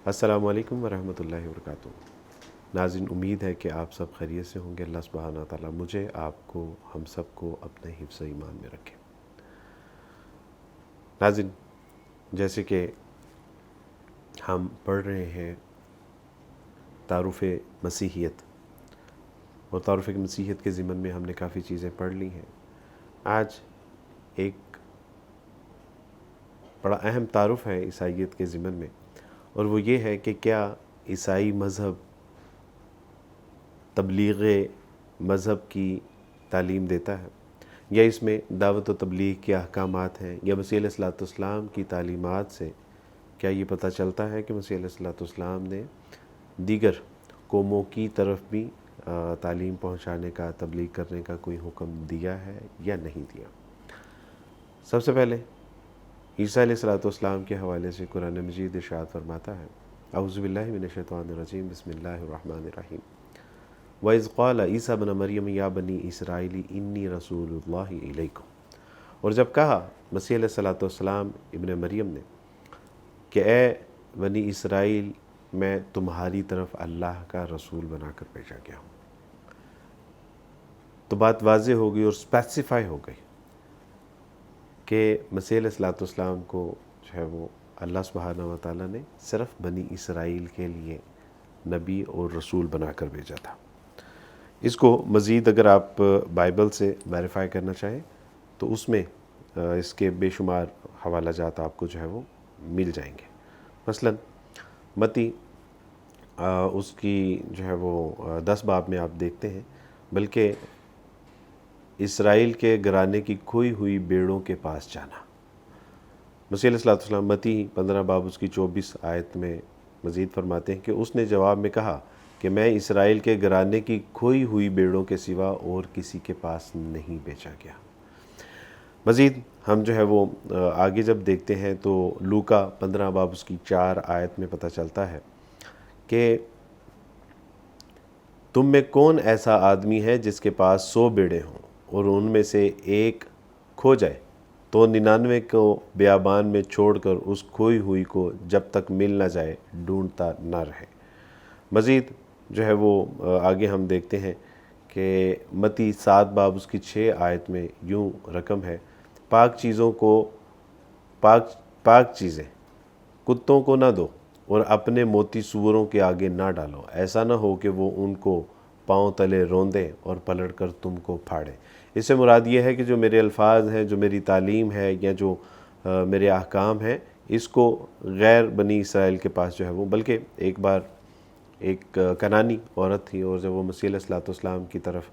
السلام علیکم ورحمۃ اللہ وبرکاتہ۔ ناظرین، امید ہے کہ آپ سب خیریت سے ہوں گے۔ اللہ سبحانہ تعالیٰ مجھے، آپ کو، ہم سب کو اپنے حفظ ایمان میں رکھے۔ ناظرین، جیسے کہ ہم پڑھ رہے ہیں تعارف مسیحیت، اور تعارف مسیحیت کے ضمن میں ہم نے کافی چیزیں پڑھ لی ہیں۔ آج ایک بڑا اہم تعارف ہے عیسائیت کے ضمن میں، اور وہ یہ ہے کہ کیا عیسائی مذہب تبلیغ مذہب کی تعلیم دیتا ہے، یا اس میں دعوت و تبلیغ کے احکامات ہیں، یا مسیح علیہ الصلوۃ والسلام کی تعلیمات سے کیا یہ پتہ چلتا ہے کہ مسیح علیہ الصلوۃ والسلام نے دیگر قوموں کی طرف بھی تعلیم پہنچانے کا، تبلیغ کرنے کا کوئی حکم دیا ہے یا نہیں دیا۔ سب سے پہلے عیسیٰ علیہ الصلوۃ والسلام کے حوالے سے قرآن مجید ارشاد فرماتا ہے، اعوذ باللہ من الشیطان الرجیم، بسم اللہ الرحمن الرحیم۔ وَإِذْ قَالَ عِيسَىٰ ابْنُ مَرْيَمَ يَا بَنِي إِسْرَائِيلِ إِنِّي رَسُولُ اللَّهِ إِلَيْكُمْ، اور جب کہا مسیح علیہ الصلوۃ والسلام ابن مریم نے کہ اے بنی اسرائیل، میں تمہاری طرف اللہ کا رسول بنا کر بھیجا گیا ہوں، تو بات واضح ہو گئی اور اسپیسیفائی ہو گئی کہ مسیح علیہ الصلوۃ والسلام کو جو ہے وہ اللہ سبحانہ و تعالیٰ نے صرف بنی اسرائیل کے لیے نبی اور رسول بنا کر بھیجا تھا۔ اس کو مزید اگر آپ بائبل سے ویریفائی کرنا چاہیں تو اس میں اس کے بے شمار حوالہ جات آپ کو جو ہے وہ مل جائیں گے۔ مثلا متی اس کی جو ہے وہ 10 باب میں آپ دیکھتے ہیں، بلکہ اسرائیل کے گھرانے کی کھوئی ہوئی بیڑوں کے پاس جانا۔ مسیح علیہ الصلوۃ والسلام متی 15 باب اس کی 24 آیت میں مزید فرماتے ہیں کہ اس نے جواب میں کہا کہ میں اسرائیل کے گھرانے کی کھوئی ہوئی بیڑوں کے سوا اور کسی کے پاس نہیں بھیجا گیا۔ مزید ہم جو ہے وہ آگے جب دیکھتے ہیں تو لوکا 15 باب اس کی 4 آیت میں پتہ چلتا ہے کہ تم میں کون ایسا آدمی ہے جس کے پاس 100 بیڑے ہوں اور ان میں سے ایک کھو جائے تو 99 کو بیابان میں چھوڑ کر اس کھوئی ہوئی کو جب تک مل نہ جائے ڈھونڈتا نہ رہے۔ مزید جو ہے وہ آگے ہم دیکھتے ہیں کہ متی 7 باب اس کی 6 آیت میں یوں رقم ہے، پاک چیزوں کو پاک چیزیں کتوں کو نہ دو اور اپنے موتی سوروں کے آگے نہ ڈالو، ایسا نہ ہو کہ وہ ان کو پاؤں تلے روندیں اور پلٹ کر تم کو پھاڑیں۔ اس سے مراد یہ ہے کہ جو میرے الفاظ ہیں، جو میری تعلیم ہے، یا جو میرے احکام ہیں، اس کو غیر بنی اسرائیل کے پاس جو ہے وہ، بلکہ ایک بار ایک کنانی عورت تھی، اور جب وہ مسیح علیہ الصلوۃ والسلام کی طرف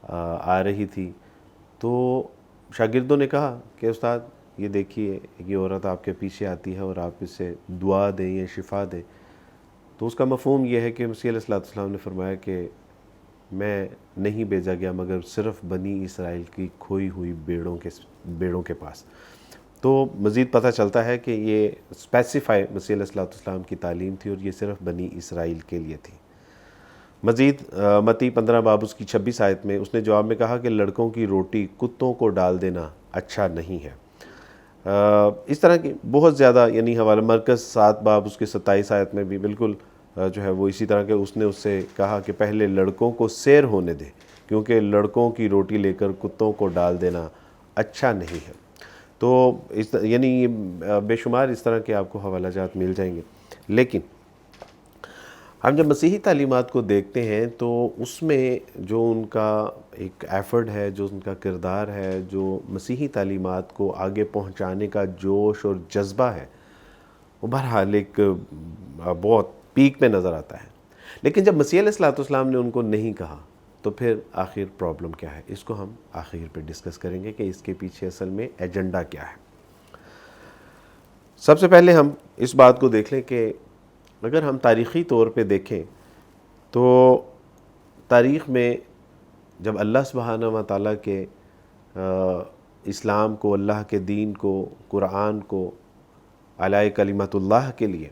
آ رہی تھی تو شاگردوں نے کہا کہ استاد یہ دیکھیے، یہ عورت آپ کے پیچھے آتی ہے اور آپ اس سے دعا دیں یا شفا دیں۔ تو اس کا مفہوم یہ ہے کہ مسیح علیہ الصلوۃ والسلام نے فرمایا کہ میں نہیں بھیجا گیا مگر صرف بنی اسرائیل کی کھوئی ہوئی بیڑوں کے پاس۔ تو مزید پتہ چلتا ہے کہ یہ اسپیسیفائی مسیح علیہ الصلوۃ والسلام کی تعلیم تھی، اور یہ صرف بنی اسرائیل کے لیے تھی۔ مزید متی 15 باب اس کی 26 آیت میں اس نے جواب میں کہا کہ لڑکوں کی روٹی کتوں کو ڈال دینا اچھا نہیں ہے۔ اس طرح کی بہت زیادہ یعنی حوالہ، مرکز 7 باب اس کے 27 آیت میں بھی بالکل جو ہے وہ اسی طرح کے اس نے اس سے کہا کہ پہلے لڑکوں کو سیر ہونے دے، کیونکہ لڑکوں کی روٹی لے کر کتوں کو ڈال دینا اچھا نہیں ہے۔ تو یعنی بے شمار اس طرح کے آپ کو حوالہ جات مل جائیں گے۔ لیکن ہم جب مسیحی تعلیمات کو دیکھتے ہیں تو اس میں جو ان کا ایک ایفرٹ ہے، جو ان کا کردار ہے، جو مسیحی تعلیمات کو آگے پہنچانے کا جوش اور جذبہ ہے، وہ بہرحال ایک بہت پیک میں نظر آتا ہے۔ لیکن جب مسیح علیہ الصلوۃ والسلام نے ان کو نہیں کہا تو پھر آخر پرابلم کیا ہے، اس کو ہم آخر پہ ڈسکس کریں گے کہ اس کے پیچھے اصل میں ایجنڈا کیا ہے۔ سب سے پہلے ہم اس بات کو دیکھ لیں کہ اگر ہم تاریخی طور پہ دیکھیں تو تاریخ میں جب اللہ سبحانہ و تعالیٰ کے اسلام کو، اللہ کے دین کو، قرآن کو اعلی کلمت اللہ کے لیے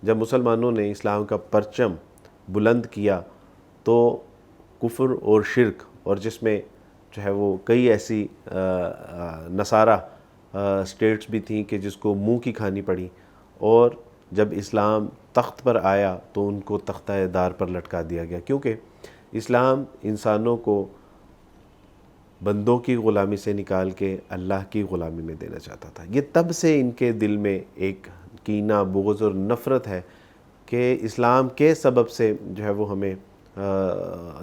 جب مسلمانوں نے اسلام کا پرچم بلند کیا تو کفر اور شرک، اور جس میں جو ہے وہ کئی ایسی نصارہ اسٹیٹس بھی تھیں کہ جس کو منہ کی کھانی پڑی، اور جب اسلام تخت پر آیا تو ان کو تختہ دار پر لٹکا دیا گیا، کیونکہ اسلام انسانوں کو بندوں کی غلامی سے نکال کے اللہ کی غلامی میں دینا چاہتا تھا۔ یہ تب سے ان کے دل میں ایک کینہ، بغض اور نفرت ہے کہ اسلام کے سبب سے جو ہے وہ ہمیں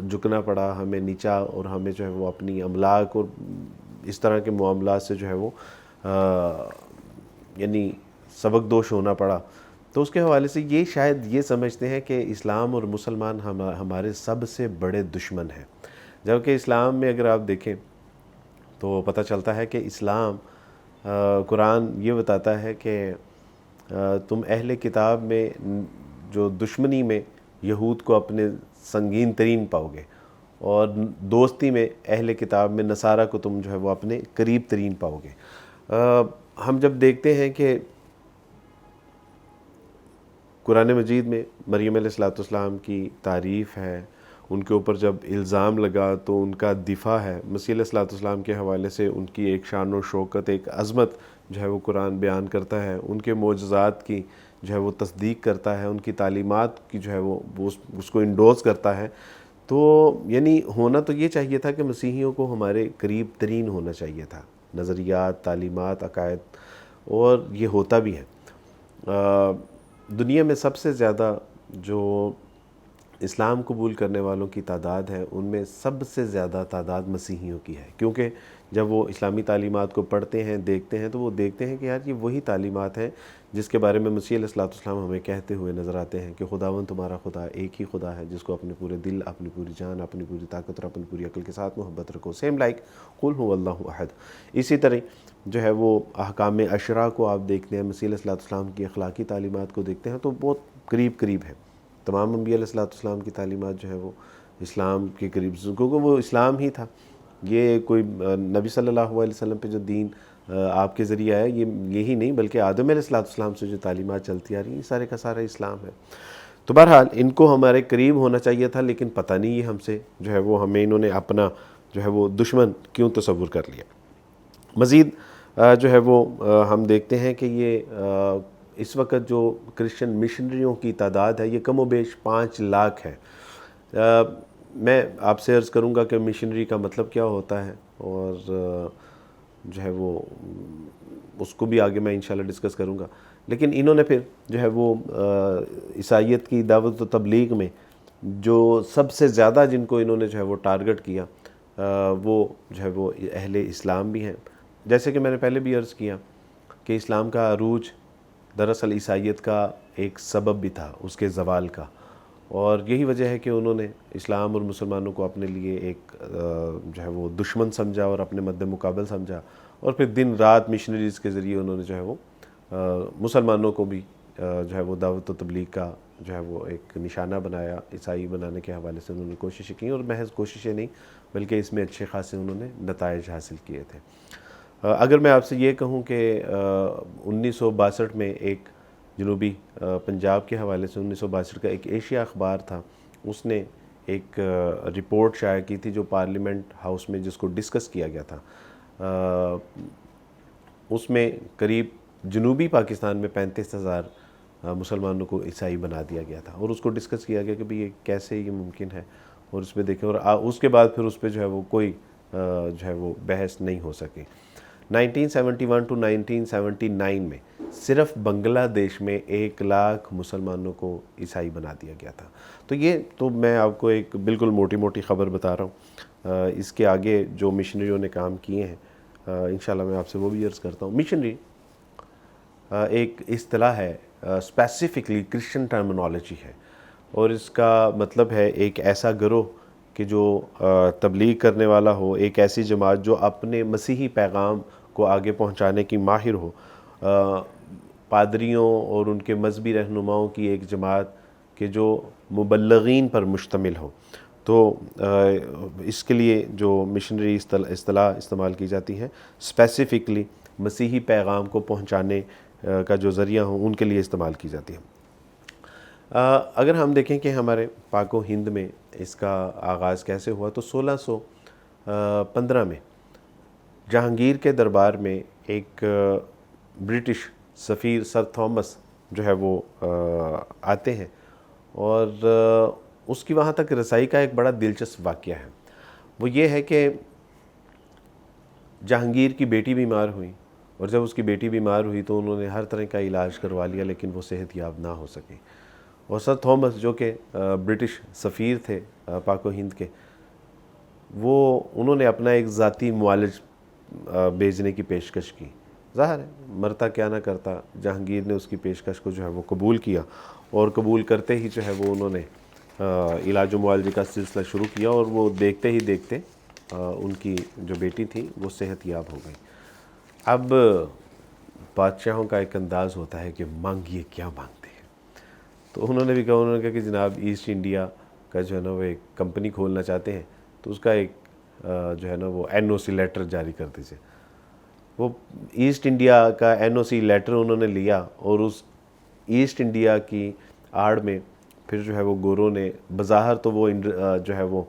جھکنا پڑا، ہمیں نیچا، اور ہمیں جو ہے وہ اپنی املاک اور اس طرح کے معاملات سے جو ہے وہ یعنی سبق دوش ہونا پڑا۔ تو اس کے حوالے سے یہ شاید یہ سمجھتے ہیں کہ اسلام اور مسلمان ہمارے سب سے بڑے دشمن ہیں، جبکہ اسلام میں اگر آپ دیکھیں تو پتہ چلتا ہے کہ اسلام قرآن یہ بتاتا ہے کہ تم اہل کتاب میں جو دشمنی میں یہود کو اپنے سنگین ترین پاؤ گے، اور دوستی میں اہل کتاب میں نصارہ کو تم جو ہے وہ اپنے قریب ترین پاؤ گے۔ ہم جب دیکھتے ہیں کہ قرآن مجید میں مریم علیہ السلام کی تعریف ہے، ان کے اوپر جب الزام لگا تو ان کا دفاع ہے، مسیح علیہ السلام کے حوالے سے ان کی ایک شان و شوکت، ایک عظمت جو ہے وہ قرآن بیان کرتا ہے، ان کے معجزات کی جو ہے وہ تصدیق کرتا ہے، ان کی تعلیمات کی جو ہے وہ اس کو انڈوز کرتا ہے۔ تو یعنی ہونا تو یہ چاہیے تھا کہ مسیحیوں کو ہمارے قریب ترین ہونا چاہیے تھا، نظریات، تعلیمات، عقائد، اور یہ ہوتا بھی ہے۔ دنیا میں سب سے زیادہ جو اسلام قبول کرنے والوں کی تعداد ہے، ان میں سب سے زیادہ تعداد مسیحیوں کی ہے، کیونکہ جب وہ اسلامی تعلیمات کو پڑھتے ہیں، دیکھتے ہیں، تو وہ دیکھتے ہیں کہ یار یہ وہی تعلیمات ہیں جس کے بارے میں مسیح علیہ السلام ہمیں کہتے ہوئے نظر آتے ہیں کہ خداوند تمہارا خدا ایک ہی خدا ہے، جس کو اپنے پورے دل، اپنی پوری جان، اپنی پوری طاقت اور اپنی پوری عقل کے ساتھ محبت رکھو، سیم لائک قل هو اللہ احد۔ اسی طرح جو ہے وہ احکام عشرہ کو آپ دیکھتے ہیں، مسیح علیہ السلام کی اخلاقی تعلیمات کو دیکھتے ہیں، تو بہت قریب قریب ہے۔ تمام انبیاء علیہ السلام کی تعلیمات جو ہے وہ اسلام کے قریب، کیونکہ وہ اسلام ہی تھا۔ یہ کوئی نبی صلی اللہ علیہ وسلم پہ جو دین آپ کے ذریعے آیا، یہی نہیں بلکہ آدم علیہ السلام سے جو تعلیمات چلتی آ رہی ہیں، یہ سارے کا سارا اسلام ہے۔ تو بہرحال ان کو ہمارے قریب ہونا چاہیے تھا، لیکن پتہ نہیں یہ ہم سے جو ہے وہ ہمیں انہوں نے اپنا جو ہے وہ دشمن کیوں تصور کر لیا۔ مزید جو ہے وہ ہم دیکھتے ہیں کہ یہ اس وقت جو کرسچن مشنریوں کی تعداد ہے یہ کم و بیش 5 لاکھ ہے۔ میں آپ سے عرض کروں گا کہ مشنری کا مطلب کیا ہوتا ہے، اور جو ہے وہ اس کو بھی آگے میں انشاءاللہ ڈسکس کروں گا، لیکن انہوں نے پھر جو ہے وہ عیسائیت کی دعوت و تبلیغ میں جو سب سے زیادہ جن کو انہوں نے جو ہے وہ ٹارگٹ کیا، وہ جو ہے وہ اہل اسلام بھی ہیں۔ جیسے کہ میں نے پہلے بھی عرض کیا کہ اسلام کا عروج دراصل عیسائیت کا ایک سبب بھی تھا، اس کے زوال کا، اور یہی وجہ ہے کہ انہوں نے اسلام اور مسلمانوں کو اپنے لیے ایک جو ہے وہ دشمن سمجھا اور اپنے مد مقابل سمجھا، اور پھر دن رات مشنریز کے ذریعے انہوں نے جو ہے وہ مسلمانوں کو بھی جو ہے وہ دعوت و تبلیغ کا جو ہے وہ ایک نشانہ بنایا، عیسائی بنانے کے حوالے سے انہوں نے کوششیں کی، اور محض کوششیں نہیں بلکہ اس میں اچھے خاصے انہوں نے نتائج حاصل کیے تھے۔ اگر میں آپ سے یہ کہوں کہ 1962 میں ایک جنوبی پنجاب کے حوالے سے 1962 کا ایک ایشیا اخبار تھا، اس نے ایک رپورٹ شائع کی تھی جو پارلیمنٹ ہاؤس میں جس کو ڈسکس کیا گیا تھا، اس میں قریب جنوبی پاکستان میں 35,000 مسلمانوں کو عیسائی بنا دیا گیا تھا، اور اس کو ڈسکس کیا گیا کہ بھی یہ کیسے یہ ممکن ہے، اور اس پہ دیکھیں، اور اس کے بعد پھر اس پہ جو ہے وہ کوئی جو ہے وہ بحث نہیں ہو سکی۔ 1971 ٹو 1979 میں صرف بنگلہ دیش میں 1 لاکھ مسلمانوں کو عیسائی بنا دیا گیا تھا۔ تو یہ تو میں آپ کو ایک بالکل موٹی موٹی خبر بتا رہا ہوں، اس کے آگے جو مشنریوں نے کام کیے ہیں انشاءاللہ میں آپ سے وہ بھی عرض کرتا ہوں۔ مشنری ایک اصطلاح ہے، اسپیسیفکلی کرسچن ٹرمنالوجی ہے، اور اس کا مطلب ہے ایک ایسا گروہ کہ جو تبلیغ کرنے والا ہو، ایک ایسی جماعت جو اپنے مسیحی پیغام کو آگے پہنچانے کی ماہر ہو، پادریوں اور ان کے مذہبی رہنماؤں کی ایک جماعت کہ جو مبلغین پر مشتمل ہو۔ تو اس کے لیے جو مشنری اصطلاح استعمال کی جاتی ہے، اسپیسیفکلی مسیحی پیغام کو پہنچانے کا جو ذریعہ ہوں ان کے لیے استعمال کی جاتی ہے۔ اگر ہم دیکھیں کہ ہمارے پاک و ہند میں اس کا آغاز کیسے ہوا، تو 1615 میں جہانگیر کے دربار میں ایک برٹش سفیر سر تھامس جو ہے وہ آتے ہیں، اور اس کی وہاں تک رسائی کا ایک بڑا دلچسپ واقعہ ہے۔ وہ یہ ہے کہ جہانگیر کی بیٹی بیمار ہوئی، اور جب اس کی بیٹی بیمار ہوئی تو انہوں نے ہر طرح کا علاج کروا لیا، لیکن وہ صحت یاب نہ ہو سکے، اور سر تھامس جو کہ برٹش سفیر تھے پاک و ہند کے، وہ انہوں نے اپنا ایک ذاتی معالج بھیجنے کی پیشکش کی۔ ظاہر ہے مرتا کیا نہ کرتا، جہانگیر نے اس کی پیشکش کو جو ہے وہ قبول کیا، اور قبول کرتے ہی جو ہے وہ انہوں نے علاج و معالجے کا سلسلہ شروع کیا، اور وہ دیکھتے ہی دیکھتے ان کی جو بیٹی تھی وہ صحت یاب ہو گئی۔ اب بادشاہوں کا ایک انداز ہوتا ہے کہ مانگیے کیا مانگتے ہیں، تو انہوں نے کہا کہ جناب ایسٹ انڈیا کا جو ہے نا وہ ایک کمپنی کھولنا چاہتے ہیں، تو اس کا ایک جو ہے نا وہ NOC لیٹر جاری کر دیجیے۔ وہ ایسٹ انڈیا کا NOC لیٹر انہوں نے لیا، اور اس ایسٹ انڈیا کی آڑ میں پھر جو ہے وہ گوروں نے، بظاہر تو وہ جو ہے وہ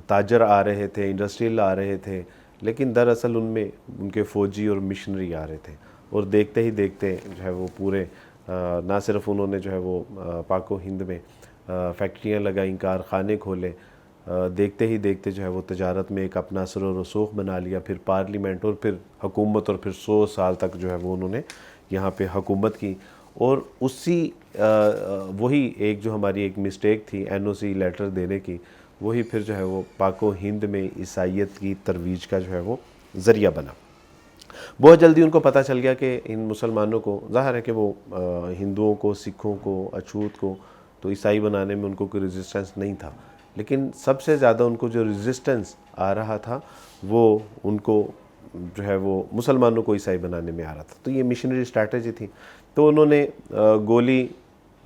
تاجر آ رہے تھے، انڈسٹریل آ رہے تھے، لیکن دراصل ان میں ان کے فوجی اور مشنری آ رہے تھے، اور دیکھتے ہی دیکھتے جو ہے وہ پورے نہ صرف انہوں نے جو ہے وہ پاک و ہند میں فیکٹریاں لگائیں، کارخانے کھولے، دیکھتے ہی دیکھتے جو ہے وہ تجارت میں ایک اپنا اثر و رسوخ بنا لیا، پھر پارلیمنٹ اور پھر حکومت، اور پھر 100 سال تک جو ہے وہ انہوں نے یہاں پہ حکومت کی۔ اور اسی وہی ایک جو ہماری ایک مسٹیک تھی NOC لیٹر دینے کی، وہی پھر جو ہے وہ پاک و ہند میں عیسائیت کی ترویج کا جو ہے وہ ذریعہ بنا۔ بہت جلدی ان کو پتہ چل گیا کہ ان مسلمانوں کو، ظاہر ہے کہ وہ ہندوؤں کو، سکھوں کو، اچھوت کو تو عیسائی بنانے میں ان کو کوئی ریزسٹنس نہیں تھا، لیکن سب سے زیادہ ان کو جو ریزسٹنس آ رہا تھا وہ ان کو جو ہے وہ مسلمانوں کو عیسائی بنانے میں آ رہا تھا۔ تو یہ مشنری اسٹریٹجی تھی، تو انہوں نے گولی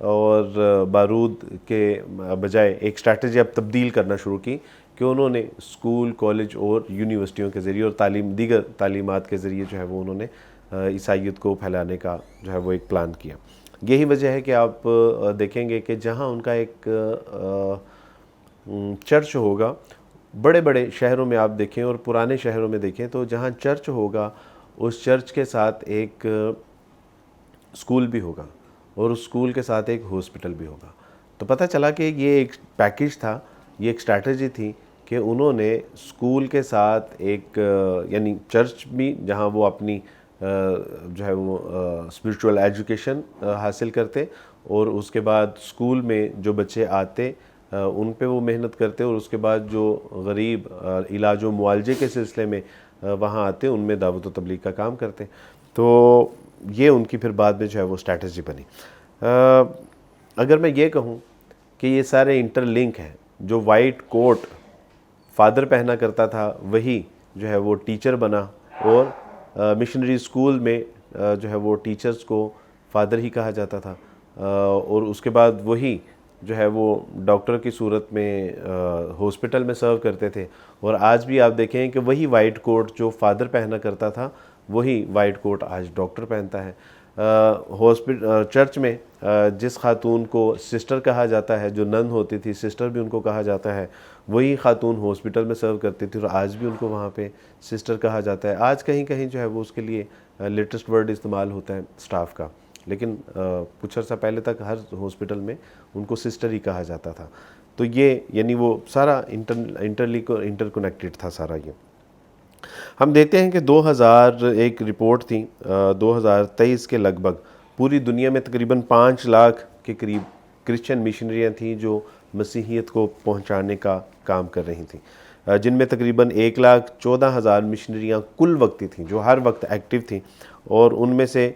اور بارود کے بجائے ایک اسٹریٹجی اب تبدیل کرنا شروع کی کہ انہوں نے اسکول، کالج اور یونیورسٹیوں کے ذریعے اور دیگر تعلیمات کے ذریعے جو ہے وہ انہوں نے عیسائیت کو پھیلانے کا جو ہے وہ ایک پلان کیا۔ یہی وجہ ہے کہ آپ دیکھیں گے کہ جہاں ان کا ایک چرچ ہوگا، بڑے بڑے شہروں میں آپ دیکھیں اور پرانے شہروں میں دیکھیں، تو جہاں چرچ ہوگا اس چرچ کے ساتھ ایک اسکول بھی ہوگا، اور اس اسکول کے ساتھ ایک ہاسپٹل بھی ہوگا۔ تو پتہ چلا کہ یہ ایک پیکیج تھا، یہ ایک اسٹریٹجی تھی کہ انہوں نے اسکول کے ساتھ ایک یعنی چرچ بھی جہاں وہ اپنی جو ہے وہ اسپریچول ایجوکیشن حاصل کرتے، اور اس کے بعد اسکول میں جو بچے آتے ان پہ وہ محنت کرتے، اور اس کے بعد جو غریب علاج و معالجے کے سلسلے میں وہاں آتے ان میں دعوت و تبلیغ کا کام کرتے۔ تو یہ ان کی پھر بعد میں جو ہے وہ اسٹریٹجی بنی۔ اگر میں یہ کہوں کہ یہ سارے انٹر لنک ہیں، جو وائٹ کوٹ فادر پہنا کرتا تھا وہی جو ہے وہ ٹیچر بنا، اور مشنری اسکول میں جو ہے وہ ٹیچرز کو فادر ہی کہا جاتا تھا، اور اس کے بعد وہی جو ہے وہ ڈاکٹر کی صورت میں ہاسپٹل میں سرو کرتے تھے، اور آج بھی آپ دیکھیں کہ وہی وائٹ کوٹ جو فادر پہنا کرتا تھا وہی وائٹ کوٹ آج ڈاکٹر پہنتا ہے۔ چرچ میں جس خاتون کو سسٹر کہا جاتا ہے، جو نن ہوتی تھی، سسٹر بھی ان کو کہا جاتا ہے، وہی خاتون ہاسپٹل میں سرو کرتی تھی، اور آج بھی ان کو وہاں پہ سسٹر کہا جاتا ہے۔ آج کہیں کہیں جو ہے وہ اس کے لیے لیٹسٹ ورڈ استعمال ہوتا ہے اسٹاف کا، لیکن کچھ عرصہ پہلے تک ہر ہاسپٹل میں ان کو سسٹر ہی کہا جاتا تھا۔ تو یہ یعنی وہ سارا انٹر کنیکٹڈ تھا سارا۔ یہ ہم دیتے ہیں کہ 2000 ایک رپورٹ تھی 2023 کے لگ بھگ پوری دنیا میں تقریباً 5 لاکھ کے قریب کرسچن مشنریاں تھیں جو مسیحیت کو پہنچانے کا کام کر رہی تھیں، جن میں تقریباً 1,14,000 مشنریاں کل وقتی تھیں جو ہر وقت ایکٹیو تھیں، اور ان میں سے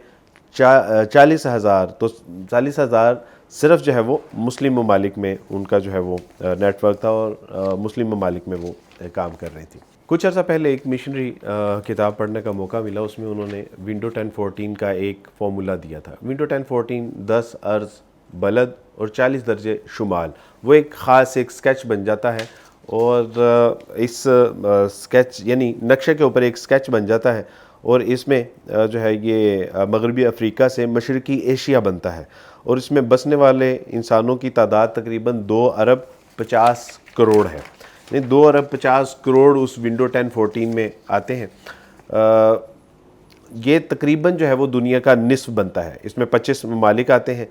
40,000 صرف جو ہے وہ مسلم ممالک میں ان کا جو ہے وہ نیٹ ورک تھا، اور مسلم ممالک میں وہ کام کر رہی تھی۔ کچھ عرصہ پہلے ایک مشنری کتاب پڑھنے کا موقع ملا، اس میں انہوں نے ونڈو 1014 کا ایک فارمولا دیا تھا۔ ونڈو 1014 10 ارض بلد اور 40 درجے شمال، وہ ایک خاص ایک سکیچ بن جاتا ہے، اور اس سکیچ یعنی نقشے کے اوپر ایک سکیچ بن جاتا ہے، اور اس میں جو ہے یہ مغربی افریقہ سے مشرقی ایشیا بنتا ہے، اور اس میں بسنے والے انسانوں کی تعداد تقریباً 2 ارب 50 کروڑ ہے، یعنی 2 ارب 50 کروڑ اس ونڈو 1014 میں آتے ہیں۔ یہ تقریباً جو ہے وہ دنیا کا نصف بنتا ہے. اس میں 25 ممالک آتے ہیں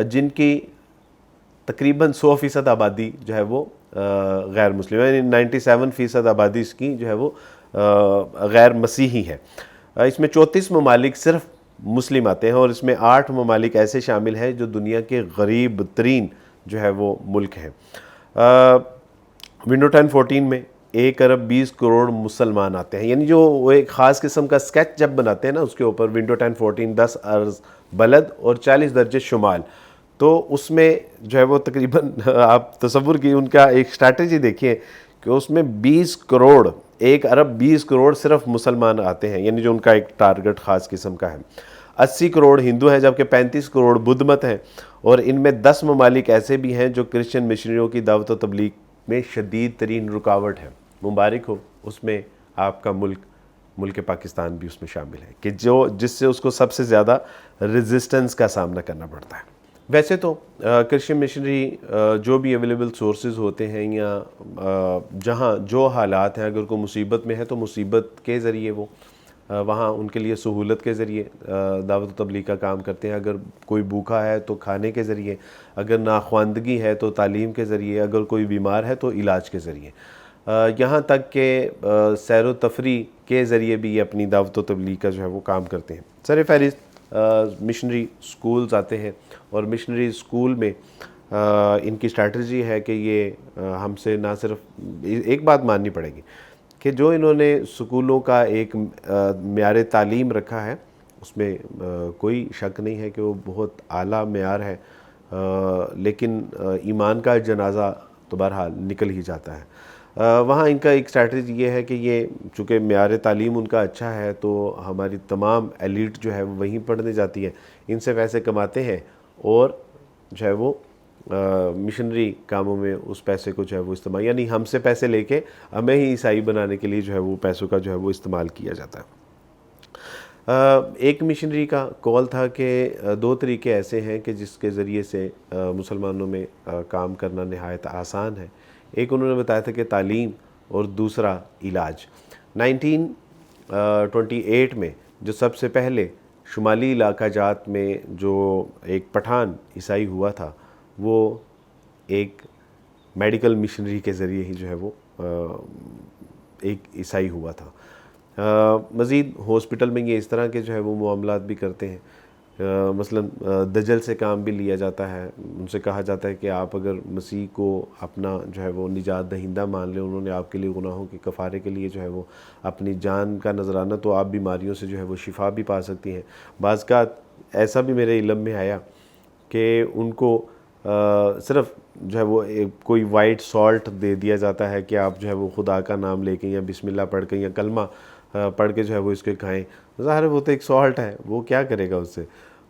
جن کی تقریباً 100% آبادی جو ہے وہ غیر مسلم ہے، یعنی 97% آبادی اس کی جو ہے وہ غیر مسیحی ہے. اس میں 34 ممالک صرف مسلم آتے ہیں، اور اس میں 8 ممالک ایسے شامل ہیں جو دنیا کے غریب ترین جو ہے وہ ملک ہیں. ونڈو 1014 میں 1 ارب 20 کروڑ مسلمان آتے ہیں، یعنی جو وہ ایک خاص قسم کا اسکیچ جب بناتے ہیں نا، اس کے اوپر ونڈو 1014 10 ارض بلد اور 40 درجے شمال، تو اس میں جو ہے وہ تقریباً آپ تصور کی ان کا ایک اسٹریٹجی دیکھیں کہ اس میں 20 کروڑ 1 ارب 20 کروڑ صرف مسلمان آتے ہیں، یعنی جو ان کا ایک ٹارگٹ خاص قسم کا ہے. 80 کروڑ ہندو ہیں، جبکہ 35 کروڑ بدھ مت ہیں، اور ان میں 10 ممالک ایسے بھی ہیں جو کرسچن مشنریوں کی دعوت و تبلیغ میں شدید ترین رکاوٹ ہے. مبارک ہو، اس میں آپ کا ملک پاکستان بھی اس میں شامل ہے کہ جس سے اس کو سب سے زیادہ ریزسٹنس کا سامنا کرنا پڑتا ہے. ویسے تو کرسچن مشنری جو بھی اویلیبل سورسز ہوتے ہیں یا جہاں جو حالات ہیں، اگر کوئی مصیبت میں ہے تو مصیبت کے ذریعے وہ وہاں ان کے لیے سہولت کے ذریعے دعوت و تبلیغ کا کام کرتے ہیں. اگر کوئی بھوکا ہے تو کھانے کے ذریعے، اگر ناخواندگی ہے تو تعلیم کے ذریعے، اگر کوئی بیمار ہے تو علاج کے ذریعے، یہاں تک کہ سیر و تفریح کے ذریعے بھی یہ اپنی دعوت و تبلیغ کا جو ہے وہ کام کرتے ہیں. سر فہرست مشنری سکولز آتے ہیں، اور مشنری سکول میں ان کی اسٹریٹجی ہے کہ یہ ہم سے نہ صرف ایک بات ماننی پڑے گی کہ جو انہوں نے سکولوں کا ایک معیار تعلیم رکھا ہے، اس میں کوئی شک نہیں ہے کہ وہ بہت اعلیٰ معیار ہے، لیکن ایمان کا جنازہ تو بہرحال نکل ہی جاتا ہے. وہاں ان کا ایک اسٹریٹجی یہ ہے کہ یہ چونکہ معیار تعلیم ان کا اچھا ہے، تو ہماری تمام ایلیٹ جو ہے وہ وہیں پڑھنے جاتی ہے، ان سے پیسے کماتے ہیں، اور جو ہے وہ مشنری کاموں میں اس پیسے کو جو ہے وہ استعمال، یعنی ہم سے پیسے لے کے ہمیں ہی عیسائی بنانے کے لیے جو ہے وہ پیسوں کا جو ہے وہ استعمال کیا جاتا ہے. ایک مشنری کا کال تھا کہ 2 طریقے ایسے ہیں کہ جس کے ذریعے سے مسلمانوں میں کام کرنا نہایت آسان ہے. ایک انہوں نے بتایا تھا کہ تعلیم، اور دوسرا علاج. 1928 میں جو سب سے پہلے شمالی علاقہ جات میں جو ایک پٹھان عیسائی ہوا تھا، وہ ایک میڈیکل مشنری کے ذریعے ہی جو ہے وہ ایک عیسائی ہوا تھا. مزید ہاسپٹل میں یہ اس طرح کے جو ہے وہ معاملات بھی کرتے ہیں. مثلا دجل سے کام بھی لیا جاتا ہے. ان سے کہا جاتا ہے کہ آپ اگر مسیح کو اپنا جو ہے وہ نجات دہندہ مان لیں، انہوں نے آپ کے لیے گناہوں کے کفارے کے لیے جو ہے وہ اپنی جان کا نذرانہ، تو آپ بیماریوں سے جو ہے وہ شفا بھی پا سکتی ہیں. بعض کا ایسا بھی میرے علم میں آیا کہ ان کو صرف جو ہے وہ کوئی وائٹ سالٹ دے دیا جاتا ہے کہ آپ جو ہے وہ خدا کا نام لے کے یا بسم اللہ پڑھ کے یا کلمہ پڑھ کے جو ہے وہ اس کے کھائیں. ظاہر ہے وہ تو ایک سالٹ ہے، وہ کیا کرے گا اس سے.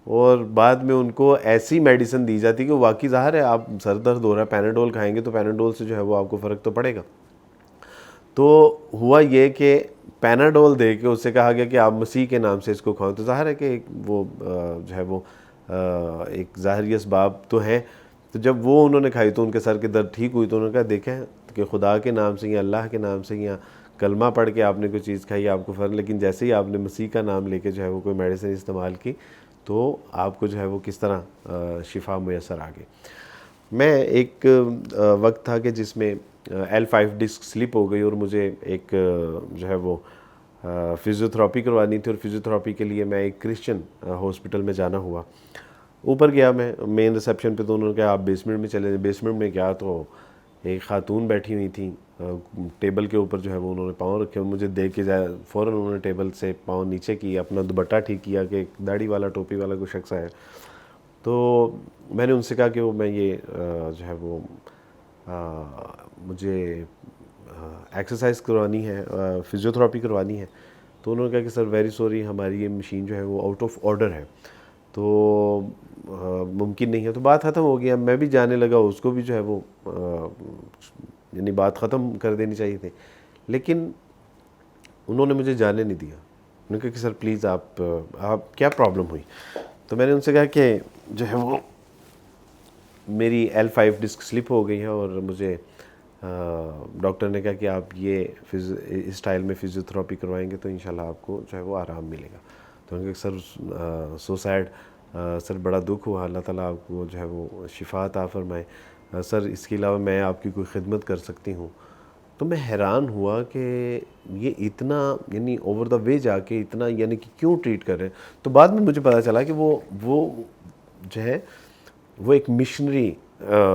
اور بعد میں ان کو ایسی میڈیسن دی جاتی کہ واقعی ظاہر ہے آپ سر درد ہو رہا ہے، پیناڈول کھائیں گے تو پیناڈول سے جو ہے وہ آپ کو فرق تو پڑے گا. تو ہوا یہ کہ پیناڈول دے کے اس سے کہا گیا کہ آپ مسیح کے نام سے اس کو کھاؤ. تو ظاہر ہے کہ وہ جو ہے وہ ایک ظاہری اسباب تو ہیں. تو جب وہ انہوں نے کھائی تو ان کے سر کے درد ٹھیک ہوئی. تو انہوں نے کہا دیکھیں کہ خدا کے نام سے یا اللہ کے نام سے یا کلمہ پڑھ کے آپ نے کوئی چیز کھائی آپ کو فرق، لیکن جیسے ہی آپ نے مسیح کا نام لے کے جو ہے وہ کوئی میڈیسن استعمال کی تو آپ کو جو ہے وہ کس طرح شفا میسر آ گئی. میں ایک وقت تھا کہ جس میں L5 ڈسک سلپ ہو گئی اور مجھے ایک جو ہے وہ فزیوتھراپی کروانی تھی، اور فزیوتھراپی کے لیے میں ایک کرسچن ہاسپٹل میں جانا ہوا. اوپر گیا میں مین ریسیپشن پہ، تو انہوں نے کہا آپ بیسمنٹ میں چلے جائیں. بیسمنٹ میں گیا تو ایک خاتون بیٹھی ہوئی تھیں، ٹیبل کے اوپر جو ہے وہ انہوں نے پاؤں رکھے. مجھے دیکھ کے فوراً انہوں نے ٹیبل سے پاؤں نیچے کی، اپنا دوپٹہ ٹھیک کیا کہ ایک داڑھی والا ٹوپی والا کوئی شخص آیا. تو میں نے ان سے کہا کہ وہ میں یہ جو ہے وہ مجھے ایکسرسائز کروانی ہے، فزیوتھراپی کروانی ہے. تو انہوں نے کہا کہ سر ویری سوری، ہماری یہ مشین جو ہے وہ آؤٹ آف آرڈر ہے، تو ممکن نہیں ہے. تو بات ختم ہو گیا. میں بھی جانے لگا، اس کو بھی جو ہے وہ یعنی بات ختم کر دینی چاہیے تھی، لیکن انہوں نے مجھے جانے نہیں دیا. انہوں نے کہا کہ سر پلیز آپ کیا پرابلم ہوئی. تو میں نے ان سے کہا کہ جو ہے وہ میری L5 ڈسک سلپ ہو گئی ہے، اور مجھے ڈاکٹر نے کہا کہ آپ یہ اس اسٹائل میں فزیوتھراپی کروائیں گے تو انشاءاللہ آپ کو جو ہے وہ آرام ملے گا. تو ان کے سر سوسائڈ، سر بڑا دکھ ہوا، اللہ تعالیٰ آپ کو جو ہے وہ شفا عطا فرمائے، سر اس کے علاوہ میں آپ کی کوئی خدمت کر سکتی ہوں؟ تو میں حیران ہوا کہ یہ اتنا یعنی اوور دا وے جا کے اتنا یعنی کہ کیوں ٹریٹ کر رہے ہیں. تو بعد میں مجھے پتا چلا کہ وہ جو ہے وہ ایک مشنری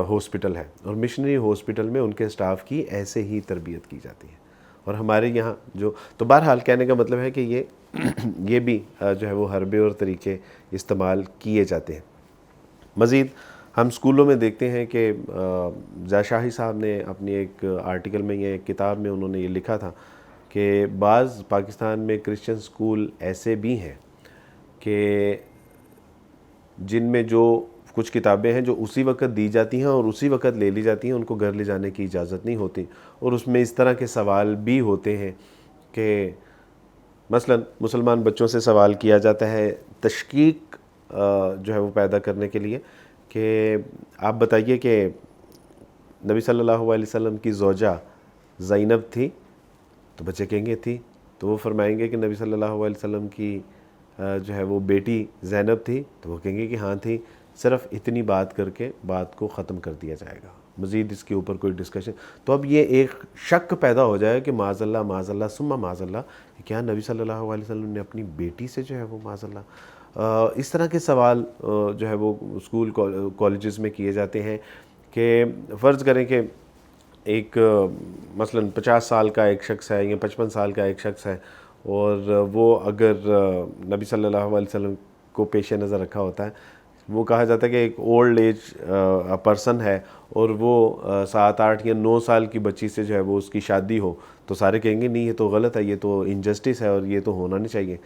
ہاسپٹل ہے، اور مشنری ہاسپٹل میں ان کے اسٹاف کی ایسے ہی تربیت کی جاتی ہے. اور ہمارے یہاں تو بہرحال کہنے کا مطلب ہے کہ یہ بھی جو ہے وہ حربے اور طریقے استعمال کیے جاتے ہیں. مزید ہم اسکولوں میں دیکھتے ہیں کہ ضیاء شاہی صاحب نے اپنی ایک آرٹیکل میں یا ایک کتاب میں انہوں نے یہ لکھا تھا کہ بعض پاکستان میں کرسچن اسکول ایسے بھی ہیں کہ جن میں جو کچھ کتابیں ہیں جو اسی وقت دی جاتی ہیں اور اسی وقت لے لی جاتی ہیں، ان کو گھر لے جانے کی اجازت نہیں ہوتی. اور اس میں اس طرح کے سوال بھی ہوتے ہیں کہ مثلا مسلمان بچوں سے سوال کیا جاتا ہے تشکیک جو ہے وہ پیدا کرنے کے لیے کہ آپ بتائیے کہ نبی صلی اللہ علیہ وسلم کی زوجہ زینب تھی؟ تو بچے کہیں گے تھی. تو وہ فرمائیں گے کہ نبی صلی اللہ علیہ وسلم کی جو ہے وہ بیٹی زینب تھی؟ تو وہ کہیں گے کہ ہاں تھی. صرف اتنی بات کر کے بات کو ختم کر دیا جائے گا، مزید اس کے اوپر کوئی ڈسکشن. تو اب یہ ایک شک پیدا ہو جائے کہ معاذ اللہ ثم معاذ اللہ، کہ کیا نبی صلی اللہ علیہ وسلم نے اپنی بیٹی سے جو ہے وہ معاذ اللہ اس طرح کے سوال جو ہے وہ اسکول کالجز میں کیے جاتے ہیں. کہ فرض کریں کہ ایک مثلا 50 سال کا ایک شخص ہے یا 55 سال کا ایک شخص ہے، اور وہ اگر نبی صلی اللہ علیہ وسلم کو پیش نظر رکھا ہوتا ہے، وہ کہا جاتا ہے کہ ایک اولڈ ایج پرسن ہے اور وہ 7 8 یا 9 سال کی بچی سے جو ہے وہ اس کی شادی ہو، تو سارے کہیں گے نہیں یہ تو غلط ہے، یہ تو انجسٹس ہے اور یہ تو ہونا نہیں چاہیے.